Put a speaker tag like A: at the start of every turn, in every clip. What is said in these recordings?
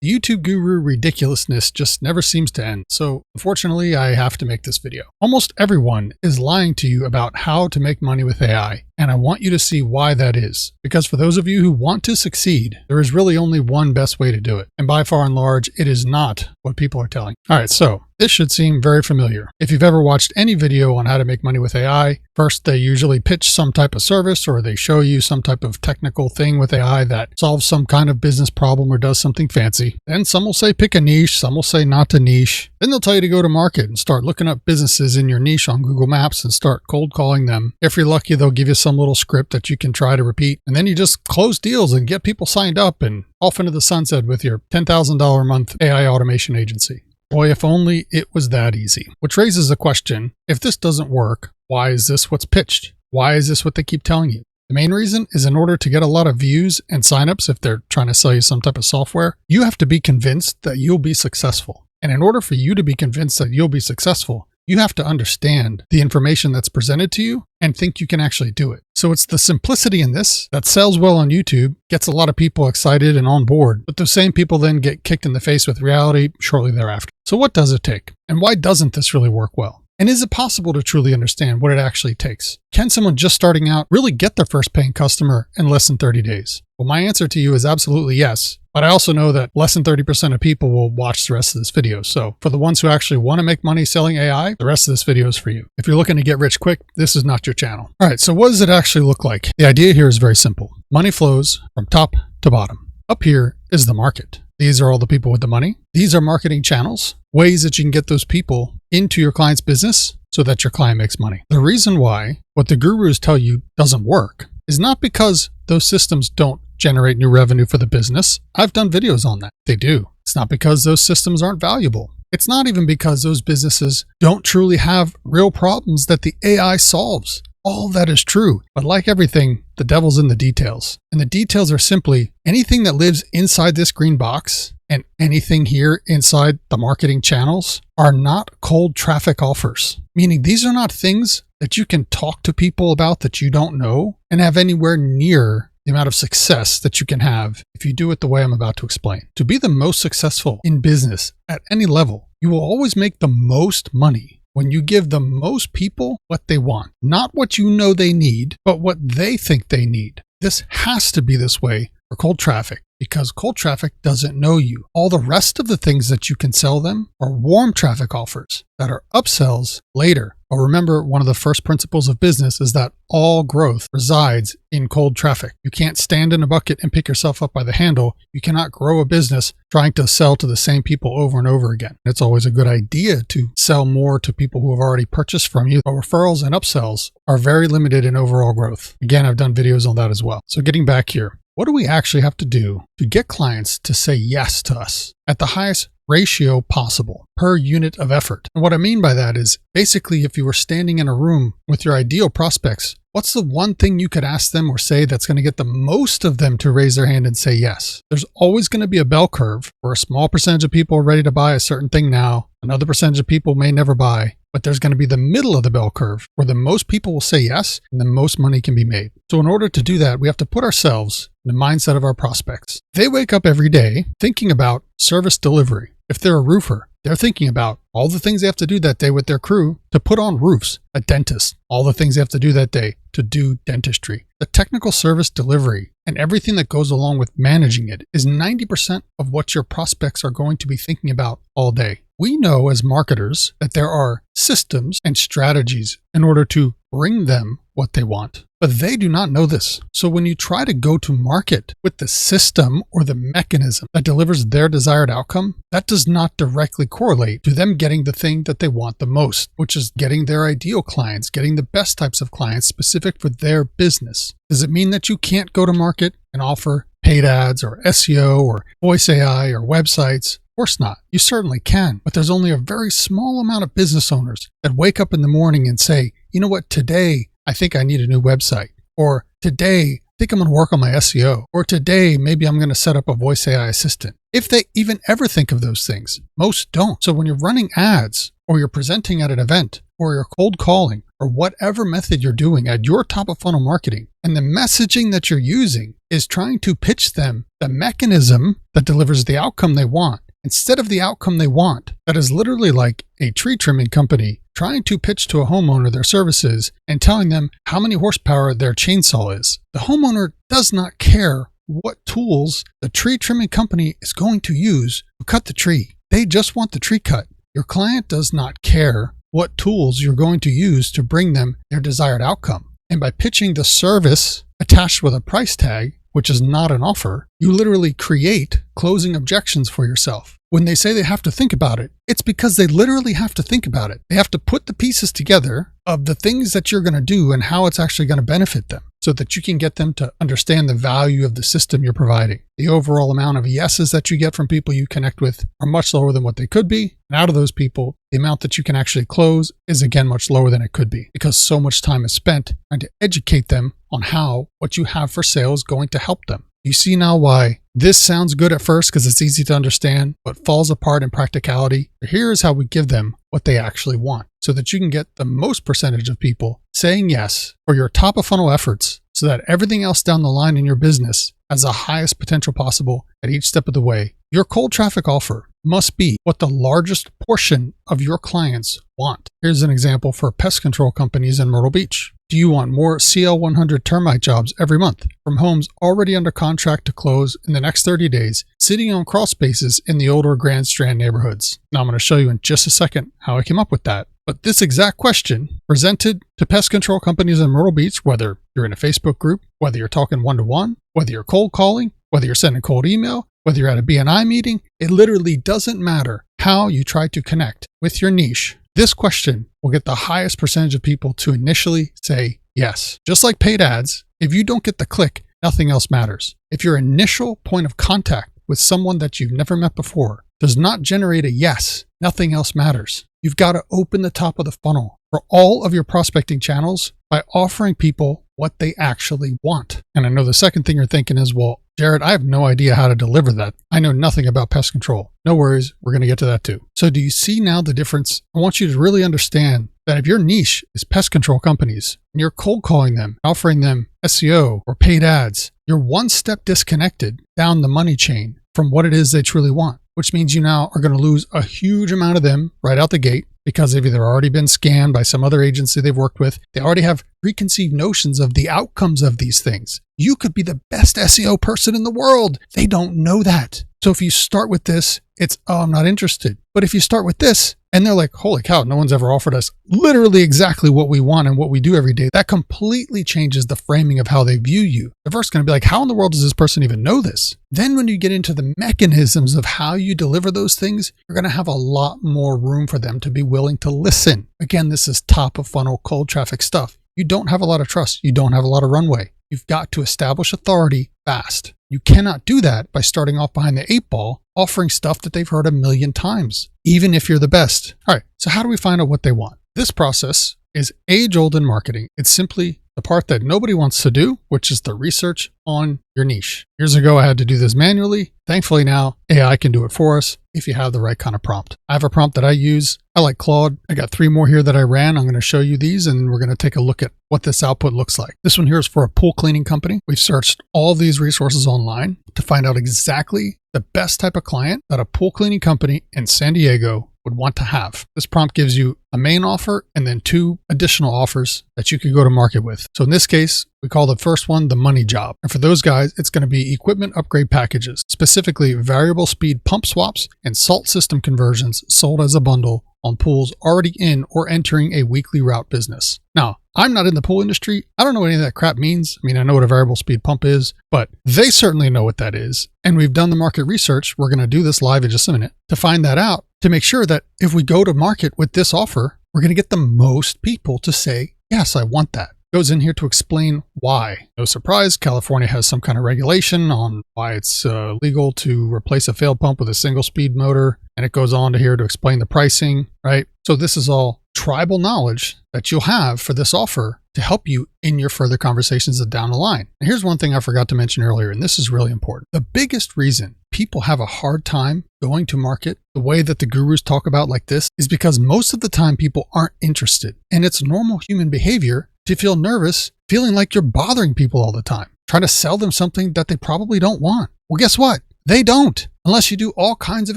A: The YouTube guru ridiculousness just never seems to end, so unfortunately I have to make this video. Almost everyone is lying to you about how to make money with AI, and I want you to see why that is. Because for those of you who want to succeed, there is really only one best way to do it, and by far and large, it is not what people are telling. Alright, so this should seem very familiar. If you've ever watched any video on how to make money with AI, first they usually pitch some type of service or they show you some type of technical thing with AI that solves some kind of business problem or does something fancy. Then some will say pick a niche, some will say not to niche. Then they'll tell you to go to market and start looking up businesses in your niche on Google Maps and start cold calling them. If you're lucky, they'll give you some little script that you can try to repeat. And then you just close deals and get people signed up and off into the sunset with your $10,000 a month AI automation agency. Boy, if only it was that easy. Which raises the question, if this doesn't work, why is this what's pitched? Why is this what they keep telling you? The main reason is in order to get a lot of views and signups, if they're trying to sell you some type of software, you have to be convinced that you'll be successful. And in order for you to be convinced that you'll be successful, you have to understand the information that's presented to you and think you can actually do it. So it's the simplicity in this that sells well on YouTube, gets a lot of people excited and on board, but those same people then get kicked in the face with reality shortly thereafter. So what does it take? And why doesn't this really work well? And is it possible to truly understand what it actually takes? Can someone just starting out really get their first paying customer in less than 30 days? Well, my answer to you is absolutely yes. But I also know that less than 30% of people will watch the rest of this video. So for the ones who actually want to make money selling AI, the rest of this video is for you. If you're looking to get rich quick, this is not your channel. All right, so what does it actually look like? The idea here is very simple. Money flows from top to bottom. Up here is the market. These are all the people with the money. These are marketing channels, ways that you can get those people into your client's business so that your client makes money. The reason why what the gurus tell you doesn't work is not because those systems don't generate new revenue for the business. I've done videos on that. They do. It's not because those systems aren't valuable. It's not even because those businesses don't truly have real problems that the AI solves. All that is true. But like everything, the devil's in the details. And the details are simply anything that lives inside this green box and anything here inside the marketing channels are not cold traffic offers. Meaning these are not things that you can talk to people about that you don't know and have anywhere near the amount of success that you can have if you do it the way I'm about to explain. To be the most successful in business at any level, you will always make the most money when you give the most people what they want. Not what you know they need, but what they think they need. This has to be this way for cold traffic because cold traffic doesn't know you. All the rest of the things that you can sell them are warm traffic offers that are upsells later. But remember, one of the first principles of business is that all growth resides in cold traffic. You can't stand in a bucket and pick yourself up by the handle. You cannot grow a business trying to sell to the same people over and over again. It's always a good idea to sell more to people who have already purchased from you, but referrals and upsells are very limited in overall growth. Again, I've done videos on that as well. So getting back here, what do we actually have to do to get clients to say yes to us at the highest ratio possible per unit of effort? And what I mean by that is basically if you were standing in a room with your ideal prospects, what's the one thing you could ask them or say that's going to get the most of them to raise their hand and say yes? There's always going to be a bell curve where a small percentage of people are ready to buy a certain thing now, another percentage of people may never buy, but there's going to be the middle of the bell curve where the most people will say yes and the most money can be made. So in order to do that, we have to put ourselves in the mindset of our prospects. They wake up every day thinking about service delivery. If they're a roofer, they're thinking about all the things they have to do that day with their crew to put on roofs. A dentist, all the things they have to do that day to do dentistry. The technical service delivery and everything that goes along with managing it is 90% of what your prospects are going to be thinking about all day. We know as marketers that there are systems and strategies in order to bring them what they want, but they do not know this. So when you try to go to market with the system or the mechanism that delivers their desired outcome, that does not directly correlate to them getting the thing that they want the most, which is getting their ideal clients, getting the best types of clients specific for their business. Does it mean that you can't go to market and offer paid ads or SEO or voice AI or websites? Of course not. You certainly can, but there's only a very small amount of business owners that wake up in the morning and say, you know what, today I think I need a new website, or today I think I'm going to work on my SEO, or today maybe I'm going to set up a voice AI assistant. If they even ever think of those things, most don't. So when you're running ads or you're presenting at an event or you're cold calling or whatever method you're doing at your top of funnel marketing, and the messaging that you're using is trying to pitch them the mechanism that delivers the outcome they want, instead of the outcome they want, that is literally like a tree trimming company trying to pitch to a homeowner their services and telling them how many horsepower their chainsaw is. The homeowner does not care what tools the tree trimming company is going to use to cut the tree. They just want the tree cut. Your client does not care what tools you're going to use to bring them their desired outcome. And by pitching the service attached with a price tag, which is not an offer, you literally create closing objections for yourself. When they say they have to think about it, it's because they literally have to think about it. They have to put the pieces together of the things that you're going to do and how it's actually going to benefit them so that you can get them to understand the value of the system you're providing. The overall amount of yeses that you get from people you connect with are much lower than what they could be. And out of those people, the amount that you can actually close is again much lower than it could be because so much time is spent trying to educate them on how what you have for sale is going to help them. You see now why this sounds good at first because it's easy to understand, but falls apart in practicality. Here is how we give them what they actually want so that you can get the most percentage of people saying yes for your top of funnel efforts so that everything else down the line in your business has the highest potential possible at each step of the way. Your cold traffic offer must be what the largest portion of your clients want. Here's an example for pest control companies in Myrtle Beach. Do you want more CL100 termite jobs every month from homes already under contract to close in the next 30 days, sitting on crawl spaces in the older Grand Strand neighborhoods? Now I'm going to show you in just a second how I came up with that. But this exact question presented to pest control companies in Myrtle Beach, whether you're in a Facebook group, whether you're talking one-to-one, whether you're cold calling, whether you're sending cold email, whether you're at a BNI meeting, it literally doesn't matter how you try to connect with your niche. This question will get the highest percentage of people to initially say yes. Just like paid ads, if you don't get the click, nothing else matters. If your initial point of contact with someone that you've never met before does not generate a yes, nothing else matters. You've got to open the top of the funnel for all of your prospecting channels by offering people what they actually want. And I know the second thing you're thinking is, well, Jared, I have no idea how to deliver that. I know nothing about pest control. No worries, we're going to get to that too. So do you see now the difference? I want you to really understand that if your niche is pest control companies and you're cold calling them, offering them SEO or paid ads, you're one step disconnected down the money chain from what it is they truly want, which means you now are going to lose a huge amount of them right out the gate because they've either already been scammed by some other agency they've worked with. They already have preconceived notions of the outcomes of these things. You could be the best SEO person in the world. They don't know that. So if you start with this, it's, oh, I'm not interested. But if you start with this and they're like, holy cow, no one's ever offered us literally exactly what we want and what we do every day, that completely changes the framing of how they view you. They're first going to be like, how in the world does this person even know this? Then when you get into the mechanisms of how you deliver those things, you're going to have a lot more room for them to be willing to listen. Again, this is top of funnel cold traffic stuff. You don't have a lot of trust. You don't have a lot of runway. You've got to establish authority fast. You cannot do that by starting off behind the 8-ball, offering stuff that they've heard a million times, even if you're the best. All right, so how do we find out what they want? This process is age-old in marketing. It's simply the part that nobody wants to do, which is the research on your niche. Years ago, I had to do this manually. Thankfully now, AI can do it for us if you have the right kind of prompt. I have a prompt that I use. I like Claude. I got 3 more here that I ran. I'm going to show you these and we're going to take a look at what this output looks like. This one here is for a pool cleaning company. We've searched all these resources online to find out exactly the best type of client that a pool cleaning company in San Diego would want to have. This prompt gives you a main offer and then 2 additional offers that you could go to market with. So in this case, we call the first one the money job. And for those guys, it's going to be equipment upgrade packages, specifically variable speed pump swaps and salt system conversions sold as a bundle on pools already in or entering a weekly route business. Now, I'm not in the pool industry. I don't know what any of that crap means. I mean, I know what a variable speed pump is, but they certainly know what that is. And we've done the market research. We're going to do this live in just a minute to find that out, to make sure that if we go to market with this offer, we're going to get the most people to say, yes, I want that. Goes in here to explain why. No surprise, California has some kind of regulation on why it's legal to replace a failed pump with a single speed motor. And it goes on to here to explain the pricing, right? So this is all tribal knowledge that you'll have for this offer to help you in your further conversations down the line. And here's one thing I forgot to mention earlier, and this is really important. The biggest reason people have a hard time going to market the way that the gurus talk about like this is because most of the time people aren't interested. And it's normal human behavior to feel nervous, feeling like you're bothering people all the time, trying to sell them something that they probably don't want. Well, guess what? They don't, unless you do all kinds of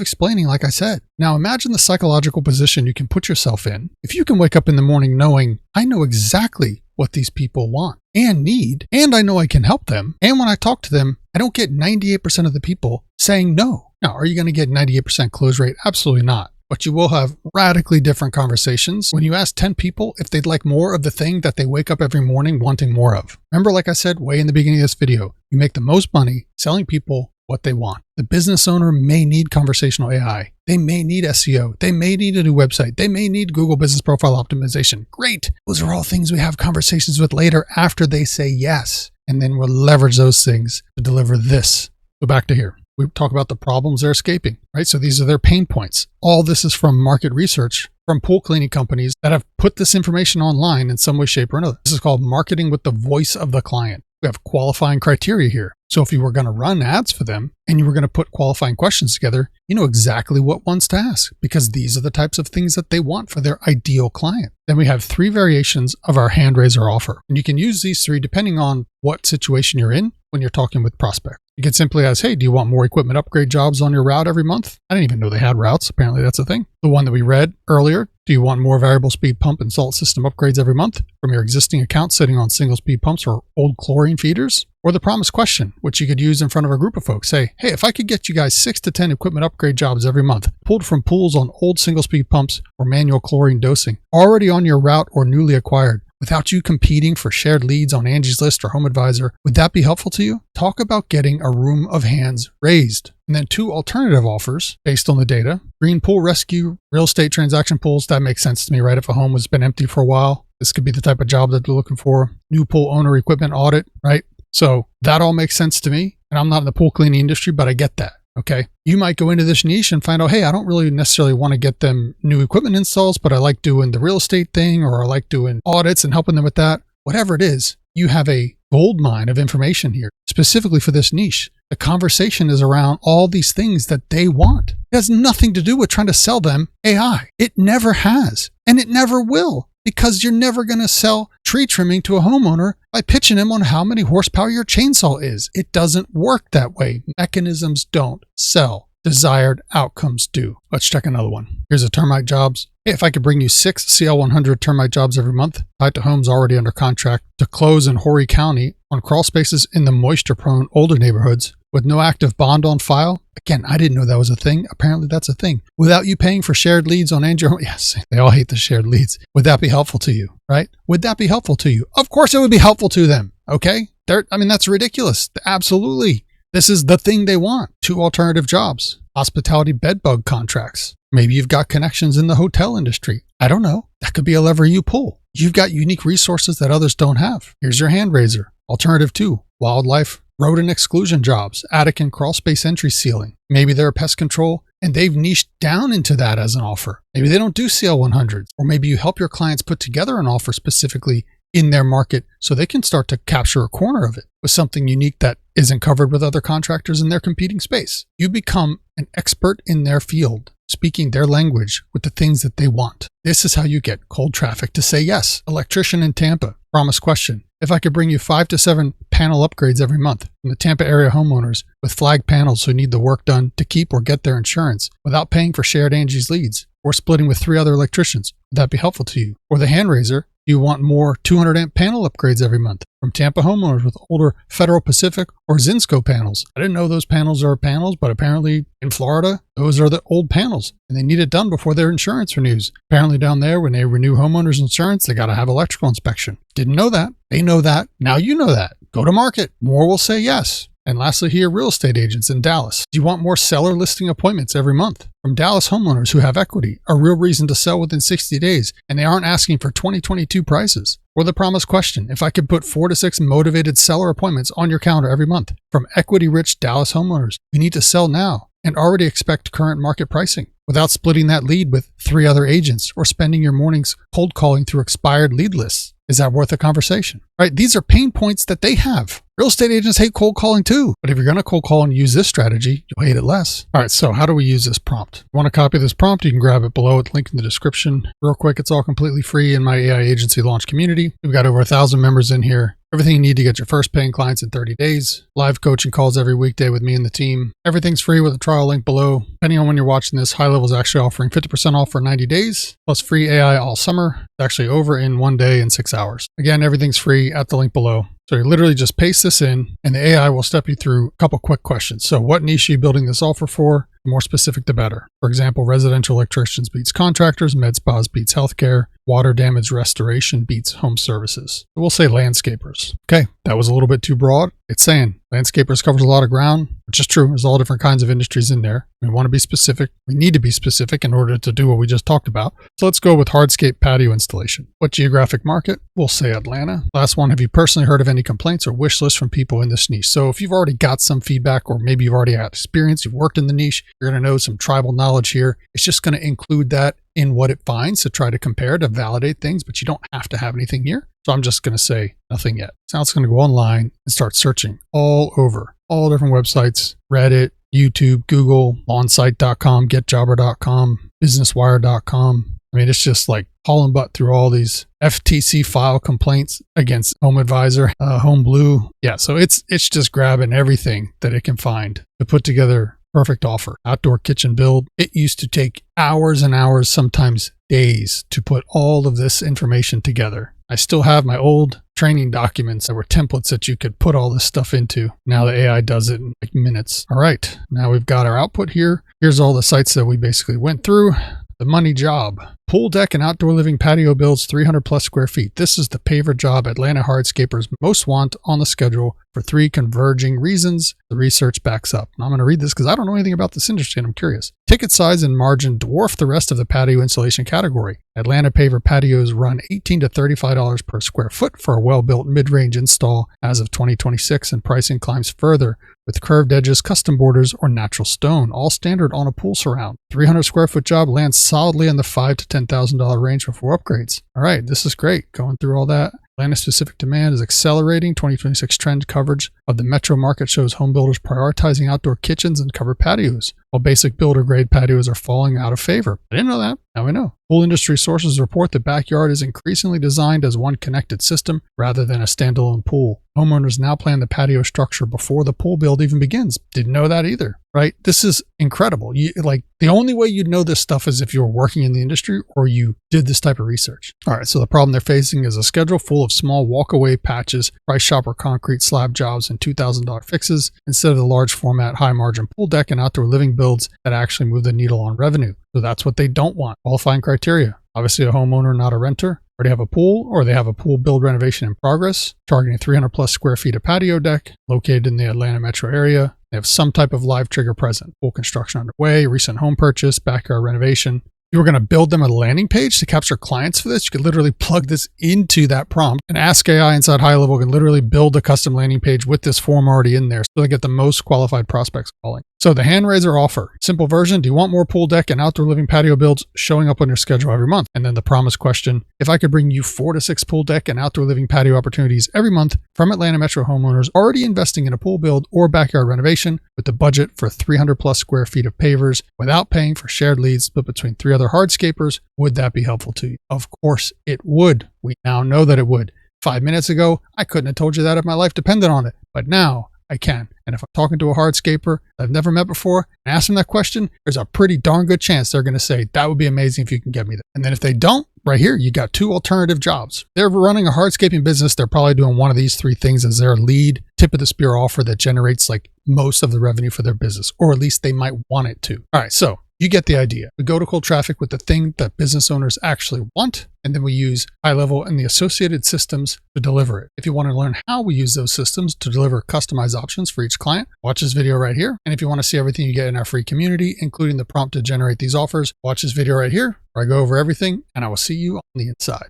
A: explaining, like I said. Now imagine the psychological position you can put yourself in if you can wake up in the morning knowing, I know exactly what these people want and need, and I know I can help them. And when I talk to them, I don't get 98% of the people saying no. Now, are you going to get 98% close rate? Absolutely not. But you will have radically different conversations when you ask 10 people if they'd like more of the thing that they wake up every morning wanting more of. Remember, like I said way in the beginning of this video, you make the most money selling people what they want. The business owner may need conversational AI. They may need SEO. They may need a new website. They may need Google Business Profile Optimization. Great. Those are all things we have conversations with later after they say yes. And then we'll leverage those things to deliver this. So back to here. We talk about the problems they're escaping, right? So these are their pain points. All this is from market research from pool cleaning companies that have put this information online in some way, shape, or another. This is called marketing with the voice of the client. We have qualifying criteria here. So if you were going to run ads for them and you were going to put qualifying questions together, you know exactly what ones to ask because these are the types of things that they want for their ideal client. Then we have 3 variations of our hand raiser offer. And you can use these 3 depending on what situation you're in when you're talking with prospects. You can simply ask, hey, do you want more equipment upgrade jobs on your route every month? I didn't even know they had routes. Apparently that's a thing. The one that we read earlier, do you want more variable speed pump and salt system upgrades every month from your existing account sitting on single speed pumps or old chlorine feeders? Or the promise question, which you could use in front of a group of folks. Say, hey, if I could get you guys 6 to 10 equipment upgrade jobs every month, pulled from pools on old single speed pumps or manual chlorine dosing, already on your route or newly acquired, without you competing for shared leads on Angie's List or Home Advisor, would that be helpful to you? Talk about getting a room of hands raised. And then 2 alternative offers based on the data. Green pool rescue, real estate transaction pools. That makes sense to me, right? If a home has been empty for a while, this could be the type of job that they're looking for. New pool owner equipment audit, right? So that all makes sense to me. And I'm not in the pool cleaning industry, but I get that. Okay. You might go into this niche and find out, hey, I don't really necessarily want to get them new equipment installs, but I like doing the real estate thing, or I like doing audits and helping them with that. Whatever it is, you have a gold mine of information here specifically for this niche. The conversation is around all these things that they want. It has nothing to do with trying to sell them AI. It never has, and it never will. Because you're never going to sell tree trimming to a homeowner by pitching him on how many horsepower your chainsaw is. It doesn't work that way. Mechanisms don't sell. Desired outcomes do. Let's check another one. Here's a termite jobs. Hey, if I could bring you 6 CL100 termite jobs every month, tied to homes already under contract to close in Horry County on crawl spaces in the moisture-prone older neighborhoods with no active bond on file. Again, I didn't know that was a thing. Apparently that's a thing. Without you paying for shared leads on Angie. Yes, they all hate the shared leads. Would that be helpful to you, right? Would that be helpful to you? Of course it would be helpful to them, okay? That's ridiculous. Absolutely. This is the thing they want. 2 alternative jobs. Hospitality bedbug contracts. Maybe you've got connections in the hotel industry. I don't know. That could be a lever you pull. You've got unique resources that others don't have. Here's your hand raiser. Alternative 2, wildlife, rodent exclusion jobs, attic and crawl space entry sealing. Maybe they're a pest control and they've niched down into that as an offer. Maybe they don't do CL100s, or maybe you help your clients put together an offer specifically in their market so they can start to capture a corner of it with something unique that isn't covered with other contractors in their competing space. You become an expert in their field, speaking their language with the things that they want. This is how you get cold traffic to say yes. Electrician in Tampa. Promise question. If I could bring you 5 to 7 panel upgrades every month from the Tampa area homeowners with flag panels who need the work done to keep or get their insurance without paying for shared Angie's leads or splitting with 3 other electricians, would that be helpful to you? Or the hand raiser, do you want more 200 amp panel upgrades every month from Tampa homeowners with older Federal Pacific or Zinsco panels? I didn't know those panels are panels, but apparently in Florida, those are the old panels and they need it done before their insurance renews. Apparently down there, when they renew homeowners insurance, they got to have electrical inspection. Didn't know that. They know that. Now you know that. Go to market. More will say yes. And lastly here, real estate agents in Dallas. Do you want more seller listing appointments every month from Dallas homeowners who have equity, a real reason to sell within 60 days, and they aren't asking for 2022 prices? Or the promise question, if I could put 4 to 6 motivated seller appointments on your calendar every month from equity-rich Dallas homeowners who need to sell now and already expect current market pricing without splitting that lead with 3 other agents or spending your mornings cold calling through expired lead lists. Is that worth a conversation? Right? These are pain points that they have. Real estate agents hate cold calling too, but if you're going to cold call and use this strategy, you'll hate it less. All right, so how do we use this prompt? If you want to copy this prompt, you can grab it below. It's linked in the description. Real quick, it's all completely free in my AI agency launch community. We've got over 1,000 members in here. Everything you need to get your first paying clients in 30 days. Live coaching calls every weekday with me and the team. Everything's free with a trial link below. Depending on when you're watching this, HighLevel is actually offering 50% off for 90 days, plus free AI all summer. It's actually over in 1 day and 6 hours. Again, everything's free at the link below. So you literally just paste this in and the AI will step you through a couple quick questions. So what niche are you building this offer for? The more specific, the better. For example, residential electricians beats contractors, med spas beats healthcare, water damage restoration beats home services. So we'll say landscapers. Okay, that was a little bit too broad. It's saying landscapers covers a lot of ground, which is true. There's all different kinds of industries in there. We want to be specific. We need to be specific in order to do what we just talked about. So let's go with hardscape patio installation. What geographic market? We'll say Atlanta. Last one, have you personally heard of any complaints or wish lists from people in this niche? So if you've already got some feedback or maybe you've already had experience, you've worked in the niche, you're going to know some tribal knowledge here. It's just going to include that in what it finds to try to compare, to validate things, but you don't have to have anything here. So I'm just going to say nothing yet. So now it's going to go online and start searching all over, all different websites, Reddit, YouTube, Google, onsite.com, getjobber.com, businesswire.com. I mean, it's just like hauling butt through all these FTC file complaints against Home Advisor, Home Blue. Yeah, so it's just grabbing everything that it can find to put together perfect offer. Outdoor kitchen build. It used to take hours and hours, sometimes days, to put all of this information together. I still have my old training documents that were templates that you could put all this stuff into. Now the AI does it in like minutes. All right, now we've got our output here. Here's all the sites that we basically went through. The money job. Pool deck and outdoor living patio builds 300 plus square feet. This is the paver job Atlanta hardscapers most want on the schedule for 3 converging reasons the research backs up. And I'm going to read this because I don't know anything about this industry and I'm curious. Ticket size and margin dwarf the rest of the patio installation category. Atlanta paver patios run $18 to $35 per square foot for a well-built mid-range install as of 2026, and pricing climbs further with curved edges, custom borders, or natural stone, all standard on a pool surround. 300 square foot job lands solidly in the $5,000 to $10,000 range before upgrades. All right, this is great. Going through all that. Atlanta-specific demand is accelerating. 2026 trend coverage of the metro market shows home builders prioritizing outdoor kitchens and covered patios, while basic builder-grade patios are falling out of favor. I didn't know that. Now we know. Pool industry sources report the backyard is increasingly designed as one connected system rather than a standalone pool. Homeowners now plan the patio structure before the pool build even begins. Didn't know that either, right? This is incredible. The only way you'd know this stuff is if you were working in the industry or you did this type of research. All right, so the problem they're facing is a schedule full of small walk-away patches, price shopper concrete slab jobs, and $2,000 fixes instead of the large format, high-margin pool deck and outdoor living builds that actually move the needle on revenue. So that's what they don't want. Qualifying criteria. Obviously a homeowner, not a renter. Already have a pool, or they have a pool build renovation in progress, targeting 300 plus square feet of patio deck, located in the Atlanta metro area. They have some type of live trigger present. Pool construction underway, recent home purchase, backyard renovation. You were going to build them a landing page to capture clients for this. You could literally plug this into that prompt, and Ask AI inside HighLevel can literally build a custom landing page with this form already in there so they get the most qualified prospects calling. So the hand raiser offer, simple version. Do you want more pool deck and outdoor living patio builds showing up on your schedule every month? And then the promise question, if I could bring you 4 to 6 pool deck and outdoor living patio opportunities every month from Atlanta metro homeowners already investing in a pool build or backyard renovation with the budget for 300 plus square feet of pavers without paying for shared leads split between 3 other hardscapers, would that be helpful to you? Of course it would. We now know that it would. 5 minutes ago, I couldn't have told you that if my life depended on it, but now I can. And if I'm talking to a hardscaper I've never met before and ask them that question, there's a pretty darn good chance they're going to say, that would be amazing if you can get me that. And then if they don't, right here, you got 2 alternative jobs. They're running a hardscaping business. They're probably doing one of these 3 things as their lead tip of the spear offer that generates like most of the revenue for their business, or at least they might want it to. All right, so you get the idea. We go to cold traffic with the thing that business owners actually want, and then we use HighLevel and the associated systems to deliver it. If you want to learn how we use those systems to deliver customized options for each client, watch this video right here. And if you want to see everything you get in our free community, including the prompt to generate these offers, watch this video right here where I go over everything, and I will see you on the inside.